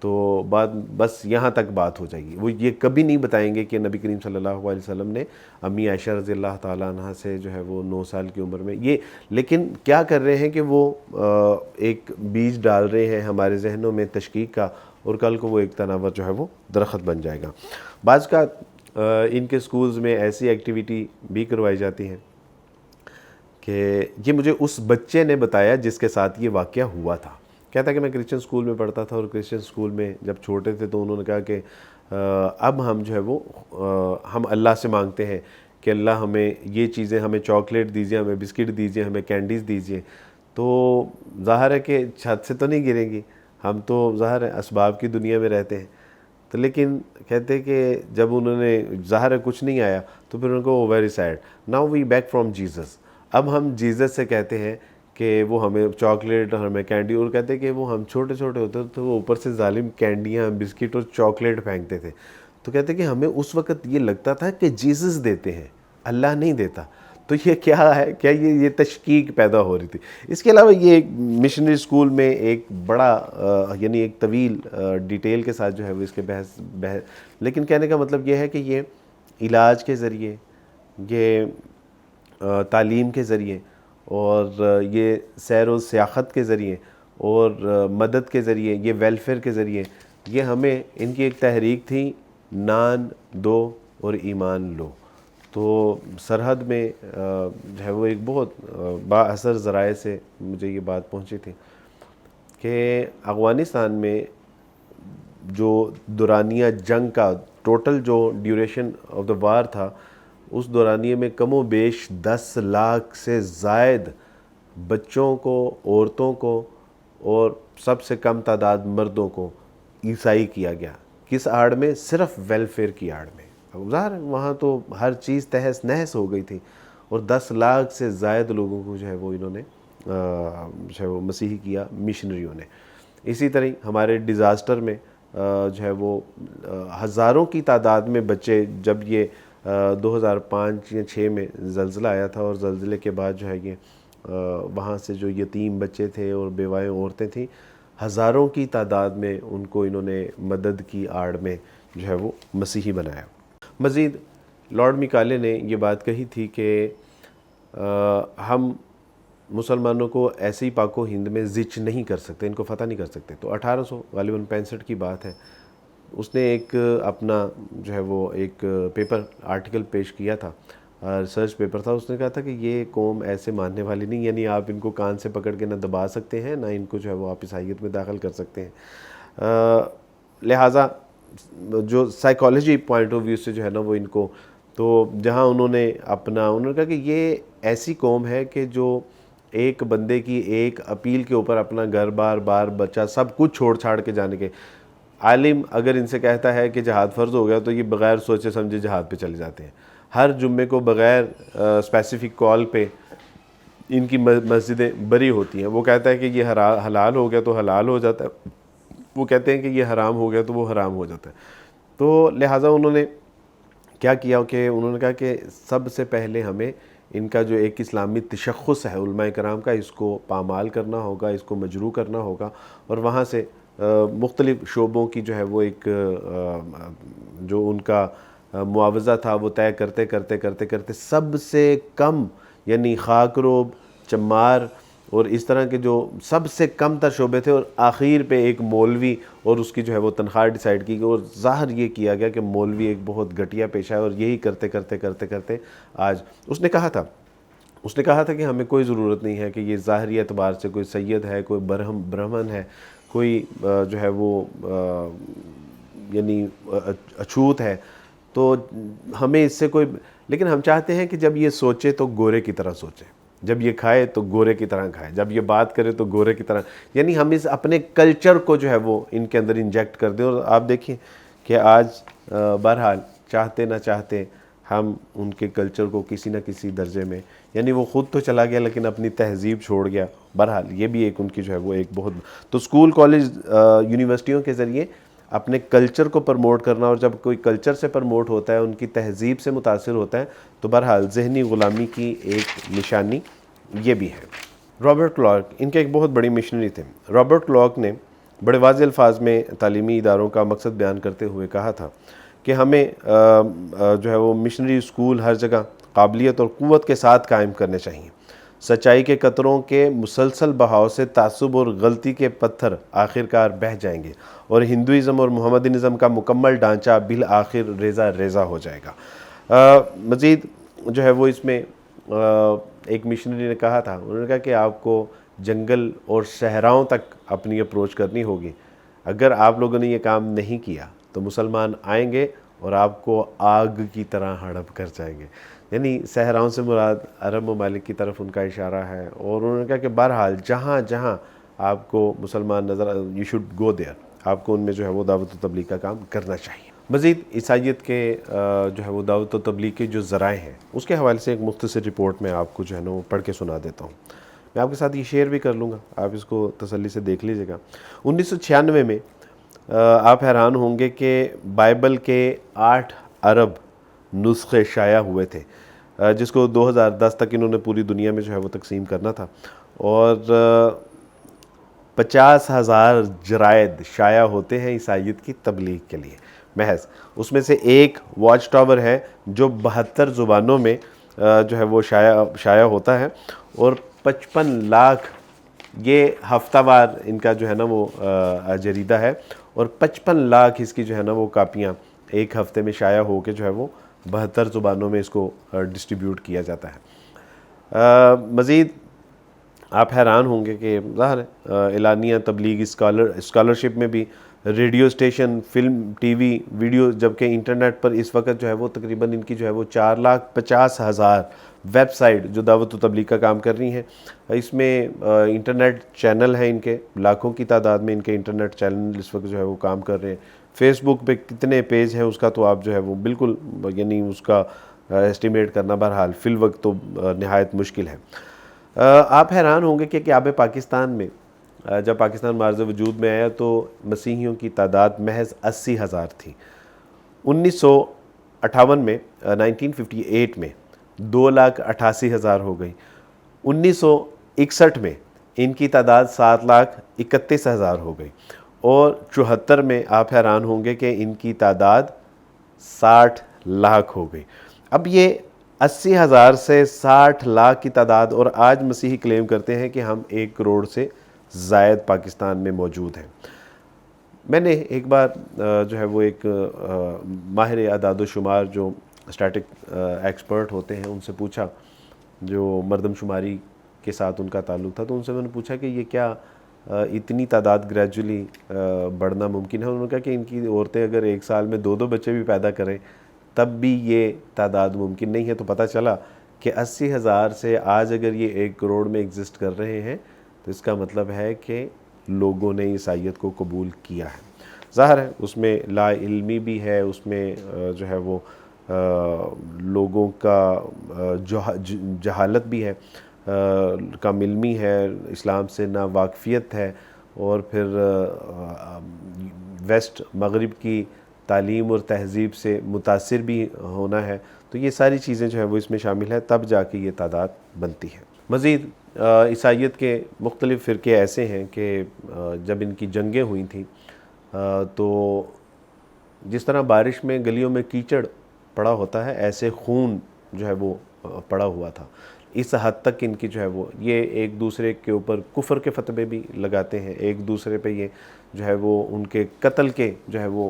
تو بات بس یہاں تک بات ہو جائے گی. وہ یہ کبھی نہیں بتائیں گے کہ نبی کریم صلی اللہ علیہ وسلم نے امی عائشہ رضی اللہ تعالیٰ عنہ سے جو ہے وہ 9 سال کی عمر میں یہ. لیکن کیا کر رہے ہیں کہ وہ ایک بیج ڈال رہے ہیں ہمارے ذہنوں میں تشکیک کا، اور کل کو وہ ایک تناور جو ہے وہ درخت بن جائے گا. بعض کا ان کے سکولز میں ایسی ایکٹیویٹی بھی کروائی جاتی ہیں کہ یہ مجھے اس بچے نے بتایا جس کے ساتھ یہ واقعہ ہوا تھا. کہتا ہے کہ میں کرسچن سکول میں پڑھتا تھا، اور کرسچن سکول میں جب چھوٹے تھے تو انہوں نے کہا کہ اب ہم جو ہے وہ ہم اللہ سے مانگتے ہیں کہ اللہ ہمیں یہ چیزیں، ہمیں چاکلیٹ دیجیے، ہمیں بسکٹ دیجیے، ہمیں کینڈیز دیجیے. تو ظاہر ہے کہ چھت سے تو نہیں گریں گی، ہم تو ظاہر ہے اسباب کی دنیا میں رہتے ہیں. تو لیکن کہتے کہ جب انہوں نے ظاہر ہے کچھ نہیں آیا تو پھر ان کو very sad, now we back from Jesus. اب ہم جیزس سے کہتے ہیں کہ وہ ہمیں چاکلیٹ اور ہمیں کینڈی، اور کہتے ہیں کہ وہ ہم چھوٹے چھوٹے ہوتے تو وہ اوپر سے ظالم کینڈیاں، بسکٹ اور چاکلیٹ پھینکتے تھے. تو کہتے ہیں کہ ہمیں اس وقت یہ لگتا تھا کہ جیزس دیتے ہیں، اللہ نہیں دیتا. تو یہ کیا ہے، کیا یہ تشکیک پیدا ہو رہی تھی. اس کے علاوہ یہ ایک مشنری اسکول میں ایک بڑا یعنی ایک طویل ڈیٹیل کے ساتھ جو ہے وہ اس کے بحث لیکن کہنے کا مطلب یہ ہے کہ یہ علاج کے ذریعے، یہ تعلیم کے ذریعے، اور یہ سیر و سیاحت کے ذریعے، اور مدد کے ذریعے، یہ ویلفیئر کے ذریعے، یہ ہمیں ان کی ایک تحریک تھی نان دو اور ایمان لو. تو سرحد میں جو ہے وہ ایک بہت با اثر ذرائع سے مجھے یہ بات پہنچی تھی کہ افغانستان میں جو دورانیہ جنگ کا ٹوٹل جو ڈیوریشن آف دا وار تھا، اس دورانیے میں کم و بیش 10 لاکھ سے زائد بچوں کو، عورتوں کو، اور سب سے کم تعداد مردوں کو عیسائی کیا گیا. کس آڑ میں؟ صرف ویلفیئر کی آڑ میں. ظاہر ہے وہاں تو ہر چیز تہس نہس ہو گئی تھی، اور 10 لاکھ سے زائد لوگوں کو جو ہے وہ انہوں نے جو ہے وہ مسیحی کیا مشنریوں نے. اسی طرح ہمارے ڈیزاسٹر میں جو ہے وہ ہزاروں کی تعداد میں بچے، جب یہ 2005 یا 6 میں زلزلہ آیا تھا، اور زلزلے کے بعد جو ہے یہ وہاں سے جو یتیم بچے تھے اور بیوائیں عورتیں تھیں، ہزاروں کی تعداد میں ان کو انہوں نے مدد کی آڑ میں جو ہے وہ مسیحی بنایا. مزید لارڈ میکالے نے یہ بات کہی تھی کہ ہم مسلمانوں کو ایسے ہی پاک و ہند میں زچ نہیں کر سکتے، ان کو فتح نہیں کر سکتے. تو 1865 کی بات ہے، اس نے ایک اپنا جو ہے وہ ایک پیپر آرٹیکل پیش کیا تھا، ریسرچ پیپر تھا. اس نے کہا تھا کہ یہ قوم ایسے ماننے والی نہیں، یعنی آپ ان کو کان سے پکڑ کے نہ دبا سکتے ہیں، نہ ان کو جو ہے وہ آپ عیسائیت میں داخل کر سکتے ہیں. لہٰذا جو سائیکالوجی پوائنٹ آف ویو سے جو ہے نا وہ ان کو، تو جہاں انہوں نے کہا کہ یہ ایسی قوم ہے کہ جو ایک بندے کی ایک اپیل کے اوپر اپنا گھر بار بچہ سب کچھ چھوڑ چھاڑ کے جانے کے، عالم اگر ان سے کہتا ہے کہ جہاد فرض ہو گیا تو یہ بغیر سوچے سمجھے جہاد پہ چلے جاتے ہیں. ہر جمعے کو بغیر اسپیسیفک کال پہ ان کی مسجدیں بری ہوتی ہیں. وہ کہتا ہے کہ یہ حلال ہو گیا تو حلال ہو جاتا ہے، وہ کہتے ہیں کہ یہ حرام ہو گیا تو وہ حرام ہو جاتا ہے. تو لہٰذا انہوں نے کیا کیا کہ انہوں نے کہا کہ سب سے پہلے ہمیں ان کا جو ایک اسلامی تشخص ہے علماء کرام کا، اس کو پامال کرنا ہوگا، اس کو مجروح کرنا ہوگا، اور وہاں سے مختلف شعبوں کی جو ہے وہ ایک جو ان کا معاوضہ تھا وہ طے کرتے کرتے کرتے کرتے سب سے کم، یعنی خاک روب، چمار اور اس طرح کے جو سب سے کم تر شعبے تھے، اور آخر پہ ایک مولوی اور اس کی جو ہے وہ تنخواہ ڈیسائیڈ کی گئی، اور ظاہر یہ کیا گیا کہ مولوی ایک بہت گھٹیا پیشہ ہے، اور یہی کرتے کرتے کرتے کرتے آج اس نے کہا تھا کہ ہمیں کوئی ضرورت نہیں ہے کہ یہ ظاہری اعتبار سے کوئی سید ہے، کوئی برہمن ہے، کوئی جو ہے وہ یعنی اچھوت ہے، تو ہمیں اس سے کوئی، لیکن ہم چاہتے ہیں کہ جب یہ سوچے تو گورے کی طرح سوچے، جب یہ کھائے تو گورے کی طرح کھائے، جب یہ بات کرے تو گورے کی طرح، یعنی ہم اس اپنے کلچر کو جو ہے وہ ان کے اندر انجیکٹ کر دیں. اور آپ دیکھیں کہ آج بہرحال چاہتے نہ چاہتے ہم ان کے کلچر کو کسی نہ کسی درجے میں، یعنی وہ خود تو چلا گیا لیکن اپنی تہذیب چھوڑ گیا. بہرحال یہ بھی ایک ان کی جو ہے وہ ایک بہت، تو اسکول کالج یونیورسٹیوں کے ذریعے اپنے کلچر کو پروموٹ کرنا، اور جب کوئی کلچر سے پروموٹ ہوتا ہے، ان کی تہذیب سے متاثر ہوتا ہے، تو بہرحال ذہنی غلامی کی ایک نشانی یہ بھی ہے. رابرٹ کلارک ان کے ایک بہت بڑی مشنری تھے. رابرٹ کلارک نے بڑے واضح الفاظ میں تعلیمی اداروں کا مقصد بیان کرتے ہوئے کہا تھا کہ ہمیں جو ہے وہ مشنری اسکول ہر جگہ قابلیت اور قوت کے ساتھ قائم کرنے چاہیے. سچائی کے قطروں کے مسلسل بہاؤ سے تعصب اور غلطی کے پتھر آخرکار بہہ جائیں گے، اور ہندوازم اور محمدنزم کا مکمل ڈھانچہ بالآخر ریزہ ریزہ ہو جائے گا. مزید جو ہے وہ اس میں ایک مشنری نے کہا تھا، انہوں نے کہا کہ آپ کو جنگل اور صحراؤں تک اپنی اپروچ کرنی ہوگی. اگر آپ لوگوں نے یہ کام نہیں کیا تو مسلمان آئیں گے اور آپ کو آگ کی طرح ہڑپ کر جائیں گے. یعنی صحراؤں سے مراد عرب ممالک کی طرف ان کا اشارہ ہے، اور انہوں نے کہا کہ بہرحال جہاں جہاں آپ کو مسلمان نظر، یو شوڈ گو دیئر، آپ کو ان میں جو ہے وہ دعوت و تبلیغ کا کام کرنا چاہیے. مزید عیسائیت کے جو ہے وہ دعوت و تبلیغ کے جو ذرائع ہیں اس کے حوالے سے ایک مختصر رپورٹ میں آپ کو جو ہے نا وہ پڑھ کے سنا دیتا ہوں. میں آپ کے ساتھ یہ شیئر بھی کر لوں گا، آپ اس کو تسلی سے دیکھ لیجیے گا. 1996 میں آپ حیران ہوں گے کہ بائبل کے 8 ارب نسخے شائع ہوئے تھے، جس کو 2010 تک انہوں نے پوری دنیا میں جو ہے وہ تقسیم کرنا تھا، اور 50,000 جرائد شائع ہوتے ہیں عیسائیت کی تبلیغ کے لیے محض. اس میں سے ایک واچ ٹاور ہے جو 72 زبانوں میں جو ہے وہ شائع ہوتا ہے، اور 55 لاکھ یہ ہفتہ وار ان کا جو ہے نا وہ جریدہ ہے، اور 55 لاکھ اس کی جو ہے نا وہ کاپیاں ایک ہفتے میں شائع ہو کے جو ہے وہ 72 زبانوں میں اس کو ڈسٹریبیوٹ کیا جاتا ہے. مزید آپ حیران ہوں گے کہ ظاہر ہے اعلانیہ تبلیغ اسکالرشپ میں بھی radio station, film, T V, video, جبکہ انٹرنیٹ پر اس وقت جو ہے وہ تقریباً ان کی جو ہے وہ 4,50,000 ویب سائٹ جو دعوت و تبلیغ کا کام کر رہی ہیں. اس میں انٹرنیٹ چینل ہیں ان کے لاکھوں کی تعداد میں، ان کے انٹرنیٹ چینل اس وقت جو ہے وہ کام کر رہے ہیں. فیس بک پہ کتنے پیج ہیں اس کا تو آپ جو ہے وہ بالکل یعنی اس کا ایسٹیمیٹ کرنا بہرحال فی الوقت تو نہایت مشکل ہے. آپ حیران ہوں گے کہ کعبہ پاکستان میں جب پاکستان معرض وجود میں آیا تو مسیحیوں کی تعداد محض 80,000 تھی. 1958 میں 1958 میں 2,88,000 ہو گئی. 1961 میں ان کی تعداد 7,31,000 ہو گئی، اور 74 میں آپ حیران ہوں گے کہ ان کی تعداد 60 لاکھ ہو گئی. اب یہ 80,000 سے 60 لاکھ کی تعداد، اور آج مسیحی کلیم کرتے ہیں کہ ہم 1 کروڑ سے زائد پاکستان میں موجود ہیں. میں نے ایک بار جو ہے وہ ایک ماہر اعداد و شمار جو اسٹیٹک ایکسپرٹ ہوتے ہیں ان سے پوچھا، جو مردم شماری کے ساتھ ان کا تعلق تھا، تو ان سے میں نے پوچھا کہ یہ کیا اتنی تعداد گریجولی بڑھنا ممکن ہے. انہوں نے کہا کہ ان کی عورتیں اگر ایک سال میں 2 بچے بھی پیدا کریں تب بھی یہ تعداد ممکن نہیں ہے. تو پتہ چلا کہ 80,000 سے آج اگر یہ 1 کروڑ میں ایگزسٹ کر رہے ہیں تو اس کا مطلب ہے کہ لوگوں نے عیسائیت کو قبول کیا ہے. ظاہر ہے اس میں لا علمی بھی ہے, اس میں جو ہے وہ لوگوں کا جہالت بھی ہے, کم علمی ہے, اسلام سے نا واقفیت ہے, اور پھر ویسٹ مغرب کی تعلیم اور تہذیب سے متاثر بھی ہونا ہے. تو یہ ساری چیزیں جو ہے وہ اس میں شامل ہے, تب جا کے یہ تعداد بنتی ہے. مزید عیسائیت کے مختلف فرقے ایسے ہیں کہ جب ان کی جنگیں ہوئی تھیں تو جس طرح بارش میں گلیوں میں کیچڑ پڑا ہوتا ہے ایسے خون جو ہے وہ پڑا ہوا تھا. اس حد تک ان کی جو ہے وہ یہ ایک دوسرے کے اوپر کفر کے فتوے بھی لگاتے ہیں, ایک دوسرے پہ یہ جو ہے وہ ان کے قتل کے جو ہے وہ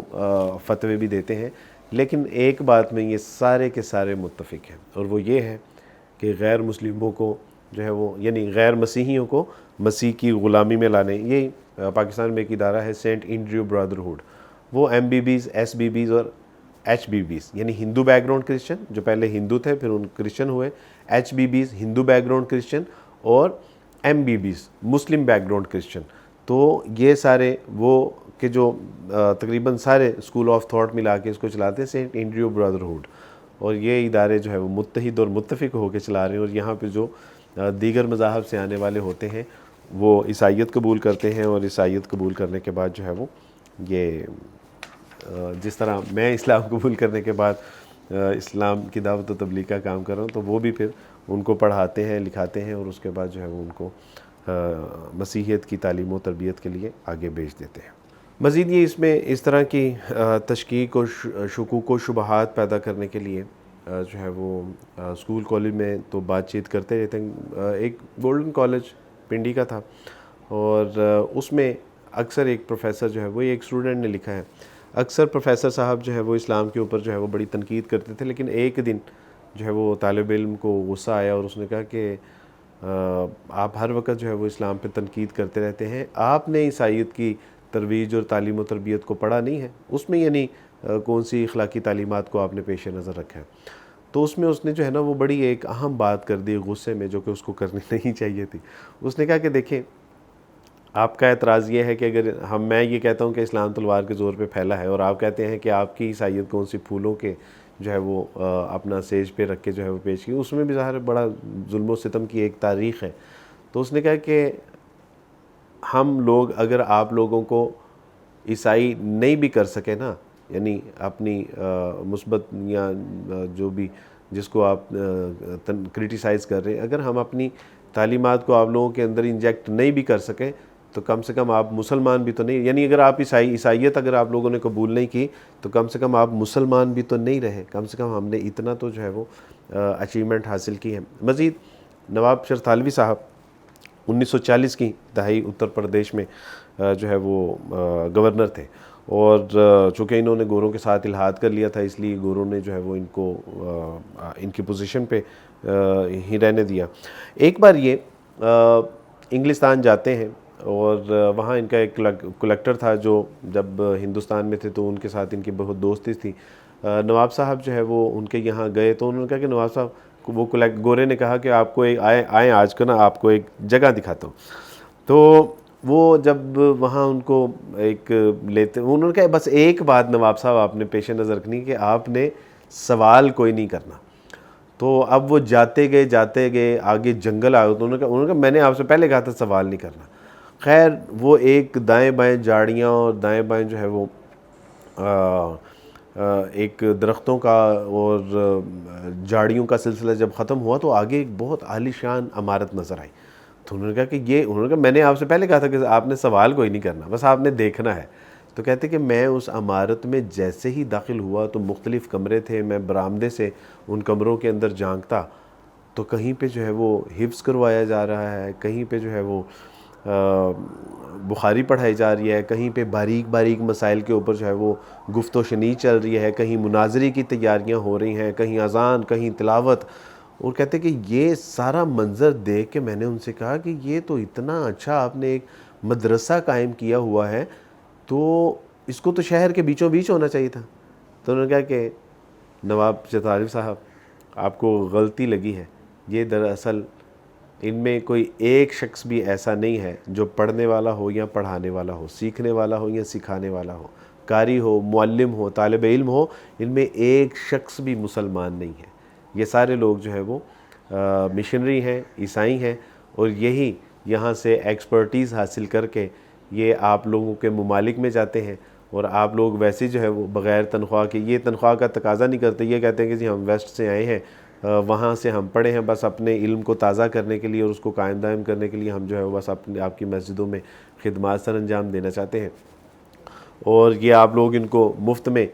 فتوے بھی دیتے ہیں. لیکن ایک بات میں یہ سارے کے سارے متفق ہیں, اور وہ یہ ہے کہ غیر مسلموں کو جو ہے وہ یعنی غیر مسیحیوں کو مسیح کی غلامی میں لانے. یہ پاکستان میں ایک ادارہ ہے سینٹ انڈریو برادرہوڈ, وہ MBBs SBBs اور HBBs یعنی ہندو بیک گراؤنڈ کرسچن جو پہلے ہندو تھے پھر ان کرسچن ہوئے, HBBs ہندو بیک گراؤنڈ کرسچن, اور MBBs مسلم بیک گراؤنڈ کرسچن. تو یہ سارے وہ کہ جو تقریباً سارے اسکول آف تھاٹ ملا کے اس کو چلاتے ہیں سینٹ انڈریو برادرہوڈ, اور یہ ادارے جو ہے وہ متحد اور متفق ہو کے چلا رہے ہیں. اور یہاں پہ جو دیگر مذاہب سے آنے والے ہوتے ہیں وہ عیسائیت قبول کرتے ہیں, اور عیسائیت قبول کرنے کے بعد جو ہے وہ یہ جس طرح میں اسلام قبول کرنے کے بعد اسلام کی دعوت و تبلیغ کا کام کر رہا ہوں, تو وہ بھی پھر ان کو پڑھاتے ہیں لکھاتے ہیں, اور اس کے بعد جو ہے وہ ان کو مسیحیت کی تعلیم و تربیت کے لیے آگے بھیج دیتے ہیں. مزید یہ اس میں اس طرح کی تشکیک اور شکوک و شبہات پیدا کرنے کے لیے جو ہے وہ اسکول کالج میں تو بات چیت کرتے رہتے ہیں. ایک گولڈن کالج پنڈی کا تھا, اور اس میں اکثر ایک پروفیسر جو ہے وہ ایک اسٹوڈنٹ نے لکھا ہے, اکثر پروفیسر صاحب جو ہے وہ اسلام کے اوپر جو ہے وہ بڑی تنقید کرتے تھے, لیکن ایک دن جو ہے وہ طالب علم کو غصہ آیا اور اس نے کہا کہ آپ ہر وقت جو ہے وہ اسلام پہ تنقید کرتے رہتے ہیں, آپ نے عیسائیت کی ترویج اور تعلیم و تربیت کو پڑھا نہیں ہے, اس میں یعنی کون سی اخلاقی تعلیمات کو آپ نے پیش نظر رکھا ہے. تو اس میں اس نے جو ہے نا وہ بڑی ایک اہم بات کر دی غصے میں, جو کہ اس کو کرنی نہیں چاہیے تھی. اس نے کہا کہ دیکھیں آپ کا اعتراض یہ ہے کہ اگر میں یہ کہتا ہوں کہ اسلام تلوار کے زور پہ پھیلا ہے, اور آپ کہتے ہیں کہ آپ کی عیسائیت کون سی پھولوں کے جو ہے وہ اپنا سیج پہ رکھ کے جو ہے وہ پیش کی, اس میں بھی ظاہر بڑا ظلم و ستم کی ایک تاریخ ہے. تو اس نے کہا کہ ہم لوگ اگر آپ لوگوں کو عیسائی نہیں بھی کر سکے نا, یعنی اپنی مثبت یا جو بھی جس کو آپ کرٹیسائز کر رہے ہیں, اگر ہم اپنی تعلیمات کو آپ لوگوں کے اندر انجیکٹ نہیں بھی کر سکیں تو کم سے کم آپ مسلمان بھی تو نہیں, یعنی اگر آپ عیسائیت اگر آپ لوگوں نے قبول نہیں کی تو کم سے کم آپ مسلمان بھی تو نہیں رہے, کم سے کم ہم نے اتنا تو جو ہے وہ اچیومنٹ حاصل کی ہے. مزید نواب شرف تھانوی صاحب 1940 کی دہائی اتر پردیش میں جو ہے وہ گورنر تھے, اور چونکہ انہوں نے گوروں کے ساتھ الحاد کر لیا تھا اس لیے گوروں نے جو ہے وہ ان کو ان کی پوزیشن پہ ہی رہنے دیا. ایک بار یہ انگلستان جاتے ہیں, اور وہاں ان کا ایک کلیکٹر تھا جو جب ہندوستان میں تھے تو ان کے ساتھ ان کی بہت دوستی تھی. نواب صاحب جو ہے وہ ان کے یہاں گئے تو انہوں نے کہا کہ نواب صاحب وہ گورے نے کہا کہ آپ کو آئیں آج کو نا آپ کو ایک جگہ دکھاتا ہوں. تو وہ جب وہاں ان کو ایک لیتے, انہوں نے کہا بس ایک بات نواب صاحب آپ نے پیش نظر رکھنی کہ آپ نے سوال کوئی نہیں کرنا. تو اب وہ جاتے گئے آگے جنگل آئے, تو انہوں نے کہا میں نے آپ سے پہلے کہا تھا سوال نہیں کرنا. خیر وہ ایک دائیں بائیں جھاڑیاں اور دائیں بائیں جو ہے وہ ایک درختوں کا اور جھاڑیوں کا سلسلہ جب ختم ہوا تو آگے ایک بہت عالی شان عمارت نظر آئی. تو انہوں نے کہا کہ انہوں نے کہا میں نے آپ سے پہلے کہا تھا کہ آپ نے سوال کوئی نہیں کرنا, بس آپ نے دیکھنا ہے. تو کہتے کہ میں اس عمارت میں جیسے ہی داخل ہوا تو مختلف کمرے تھے, میں برآمدے سے ان کمروں کے اندر جھانکتا تو کہیں پہ جو ہے وہ حفظ کروایا جا رہا ہے, کہیں پہ جو ہے وہ بخاری پڑھائی جا رہی ہے, کہیں پہ باریک باریک مسائل کے اوپر جو ہے وہ گفت و شنید چل رہی ہے, کہیں مناظرے کی تیاریاں ہو رہی ہیں, کہیں اذان, کہیں تلاوت. اور کہتے کہ یہ سارا منظر دیکھ کے میں نے ان سے کہا کہ یہ تو اتنا اچھا آپ نے ایک مدرسہ قائم کیا ہوا ہے تو اس کو تو شہر کے بیچوں بیچ ہونا چاہیے تھا۔ تو انہوں نے کہا کہ نواب چتھالوی صاحب آپ کو غلطی لگی ہے، یہ دراصل ان میں کوئی ایک شخص بھی ایسا نہیں ہے جو پڑھنے والا ہو یا پڑھانے والا ہو، سیکھنے والا ہو یا سکھانے والا ہو، قاری ہو، معلم ہو، طالب علم ہو، ان میں ایک شخص بھی مسلمان نہیں ہے۔ یہ سارے لوگ جو ہے وہ مشنری ہیں، عیسائی ہیں، اور یہی یہاں سے ایکسپرٹیز حاصل کر کے یہ آپ لوگوں کے ممالک میں جاتے ہیں، اور آپ لوگ ویسے جو ہے وہ بغیر تنخواہ کے، یہ تنخواہ کا تقاضا نہیں کرتے، یہ کہتے ہیں کہ جی ہم ویسٹ سے آئے ہیں، وہاں سے ہم پڑھے ہیں، بس اپنے علم کو تازہ کرنے کے لیے اور اس کو قائم دائم کرنے کے لیے ہم جو ہے بس آپ کی مسجدوں میں خدمات سر انجام دینا چاہتے ہیں، اور یہ آپ لوگ ان کو مفت میں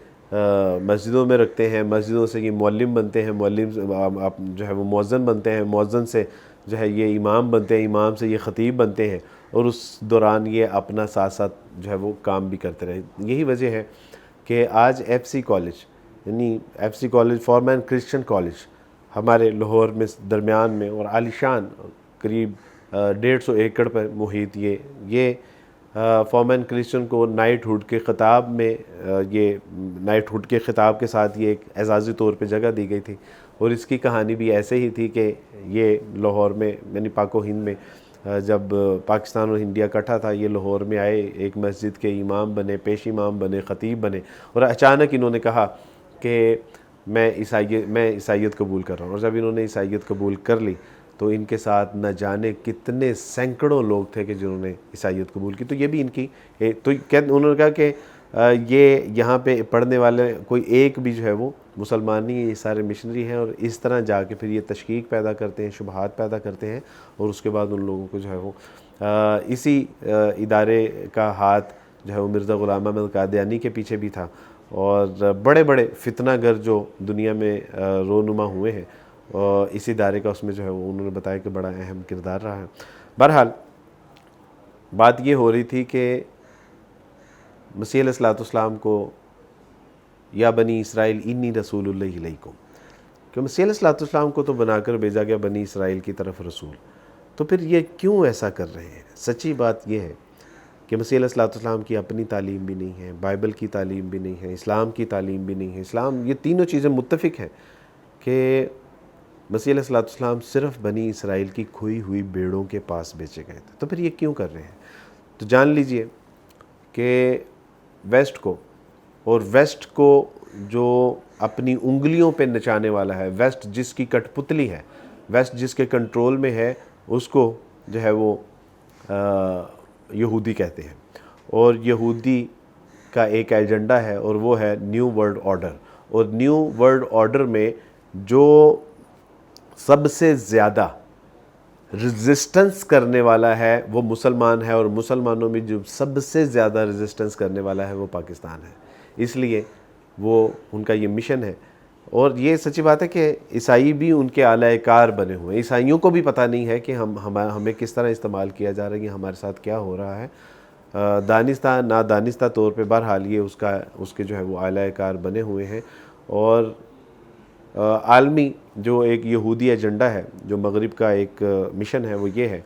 مسجدوں میں رکھتے ہیں، مسجدوں سے یہ معلم بنتے ہیں، معلم آپ جو ہے وہ مؤذن بنتے ہیں، مؤذن سے جو ہے یہ امام بنتے ہیں، امام سے یہ خطیب بنتے ہیں، اور اس دوران یہ اپنا ساتھ ساتھ جو ہے وہ کام بھی کرتے رہے۔ یہی وجہ ہے کہ آج ایف سی کالج، یعنی F C college Forman Christian college ہمارے لاہور میں درمیان میں اور عالیشان قریب 150 ایکڑ پر محیط یہ فورمین کرسچن کو نائٹ ہوڈ کے خطاب میں یہ نائٹ ہوڈ کے خطاب کے ساتھ یہ ایک اعزازی طور پہ جگہ دی گئی تھی، اور اس کی کہانی بھی ایسے ہی تھی کہ یہ لاہور میں یعنی پاک و ہند میں جب پاکستان اور انڈیا اکٹھا تھا، یہ لاہور میں آئے، ایک مسجد کے امام بنے، پیش امام بنے، خطیب بنے، اور اچانک انہوں نے کہا کہ میں عیسائیت قبول کر رہا ہوں، اور جب انہوں نے عیسائیت قبول کر لی تو ان کے ساتھ نہ جانے کتنے سینکڑوں لوگ تھے کہ جنہوں نے عیسائیت قبول کی۔ تو یہ بھی ان کی تو انہوں نے کہا کہ یہ یہاں پہ پڑھنے والے کوئی ایک بھی جو ہے وہ مسلمان نہیں ہے، یہ سارے مشنری ہیں، اور اس طرح جا کے پھر یہ تشکیک پیدا کرتے ہیں، شبہات پیدا کرتے ہیں، اور اس کے بعد ان لوگوں کو جو ہے وہ اسی ادارے کا ہاتھ جو ہے وہ مرزا غلام احمد قادیانی کے پیچھے بھی تھا، اور بڑے بڑے فتنہ گر جو دنیا میں رونما ہوئے ہیں اس ادارے کا، اس میں جو ہے وہ انہوں نے بتایا کہ بڑا اہم کردار رہا ہے۔ بہرحال بات یہ ہو رہی تھی کہ مسیح علیہ السلام کو یا بنی اسرائیل انی رسول اللہ علیکم، کہ مسیح علیہ السلام کو تو بنا کر بھیجا گیا بنی اسرائیل کی طرف رسول، تو پھر یہ کیوں ایسا کر رہے ہیں؟ سچی بات یہ ہے کہ مسیح علیہ السلام کی اپنی تعلیم بھی نہیں ہے، بائبل کی تعلیم بھی نہیں ہے، اسلام کی تعلیم بھی نہیں ہے۔ اسلام یہ تینوں چیزیں متفق ہیں کہ مسیح علیہ السلام صرف بنی اسرائیل کی کھوئی ہوئی بیڑوں کے پاس بیچے گئے تھے، تو پھر یہ کیوں کر رہے ہیں؟ تو جان لیجئے کہ ویسٹ کو جو اپنی انگلیوں پہ نچانے والا ہے، ویسٹ جس کی کٹ پتلی ہے، ویسٹ جس کے کنٹرول میں ہے، اس کو جو ہے وہ یہودی کہتے ہیں، اور یہودی کا ایک ایجنڈا ہے، اور وہ ہے نیو ورلڈ آرڈر، اور نیو ورلڈ آرڈر میں جو سب سے زیادہ ریزسٹنس کرنے والا ہے وہ مسلمان ہے، اور مسلمانوں میں جو سب سے زیادہ ریزسٹنس کرنے والا ہے وہ پاکستان ہے، اس لیے وہ ان کا یہ مشن ہے۔ اور یہ سچی بات ہے کہ عیسائی بھی ان کے اعلی کار بنے ہوئے ہیں، عیسائیوں کو بھی پتہ نہیں ہے کہ ہمیں کس طرح استعمال کیا جا رہا ہے، ہمارے ساتھ کیا ہو رہا ہے، دانستہ نادانستہ طور پہ۔ بہرحال یہ اس کے جو ہے وہ اعلی کار بنے ہوئے ہیں، اور عالمی جو ایک یہودی ایجنڈا ہے، جو مغرب کا ایک مشن ہے، وہ یہ ہے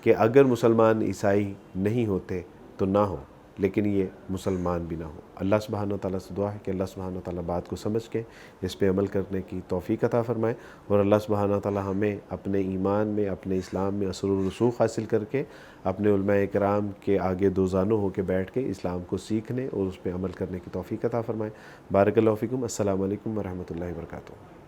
کہ اگر مسلمان عیسائی نہیں ہوتے تو نہ ہو، لیکن یہ مسلمان بھی نہ ہو۔ اللہ سبحانہ وتعالیٰ سے دعا ہے کہ اللہ سبحانہ وتعالیٰ بات کو سمجھ کے اس پہ عمل کرنے کی توفیق عطا فرمائے، اور اللہ سبحانہ وتعالیٰ ہمیں اپنے ایمان میں، اپنے اسلام میں اثر و رسوخ حاصل کر کے اپنے علماء کرام کے آگے دو زانو ہو کے بیٹھ کے اسلام کو سیکھنے اور اس پہ عمل کرنے کی توفیق عطا فرمائے۔ بارک اللہ فیکم۔ السلام علیکم ورحمۃ اللہ وبرکاتہ۔